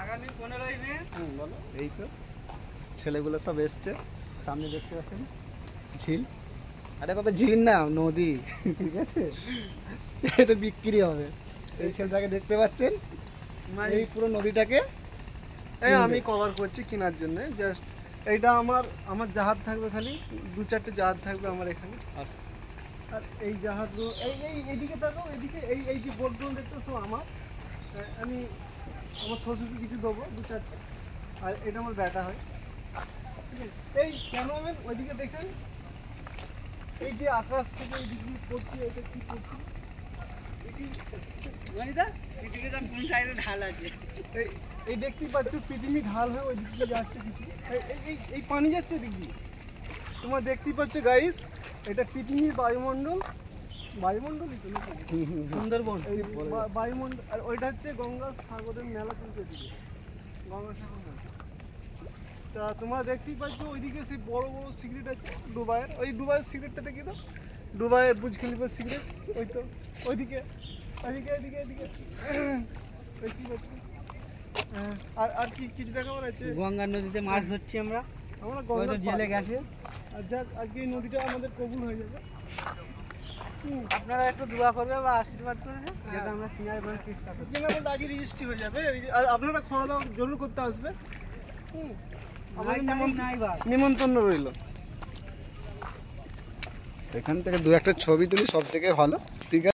আগামী 15ই মে বলো। এই তো ছেলেগুলো সব এসছে, সামনে দেখতে পাচ্ছেন ঝিল। আরে বাবা ঝিল না, নদী, ঠিক আছে? এটা বিক্রি হবে। এই ছেলেটাকে দেখতে পাচ্ছেন, এই পুরো নদীটাকে আমি কভার করছি কেনার জন্য। জাস্ট এইটা আমার জাহাজ থাকবে, খালি 2-4টে জাহাজ থাকবে আমার এখানে। আর এই জাহাজগুলো এইদিকে থাকো, এইদিকে এই যে বোটগুলো দেখতে সব আমার। আমি আমার শ্বশুরকে কিছু দেবো 2-4টে, আর এটা আমার ব্যাটা হয়। এই কেন হবেন ওইদিকে দেখেন, এই যে আকাশ থেকে এইদিকে পড়ছে, এটা কি পড়ছে? কোন সাইডে ঢাল আছে? এই দেখতেই পাচ্ছ পৃথিবী ঢাল হয়ে ওই দিক দিয়ে যাচ্ছে কিছু। এই পানি যাচ্ছে দিক দিয়ে, তোমার দেখতেই পাচ্ছ গাইস, এটা পৃথিবীর বায়ুমণ্ডলই তো নাকি? সুন্দরবন বায়ুমণ্ডল। আর ওইটা হচ্ছে গঙ্গা সাগরের মেলা চলছে দিকে, গঙ্গা সাগর মেলা। তা তোমরা দেখতেই পাচ্ছ ওইদিকে সেই বড় বড় সিগারেট আছে দুবাইয়ের। ওই দুবাইয়ের সিগারেটটা দেখি তো, দুবাইয়ের বুর্জ খলিফার সিগারেট। ওই তো ওইদিকে এদিকে দেখতেই পাচ্ছ। আর কি কিছু দেখাবার আছে? গঙ্গা নদীতে মাছ ধরছি আমরা গঙ্গা জেলে গেছে। আর যাক আজকে এই নদীটা আমাদের কবুল হয়ে যাবে। আপনারা একটু দোয়া করবে বা আশীর্বাদ করবে যাতে আমরা কিনারে মানে চেষ্টা করি। কিনা বলতে আজকে রেজিস্ট্রি হয়ে যাবে। আর আপনারা খাওয়া দাওয়া জরুর করতে আসবে। আমাদের নিমন্ত্রণ রইল। এখান থেকে 2-একটা ছবি তুলি, সব থেকে ভালো। ঠিক আছে।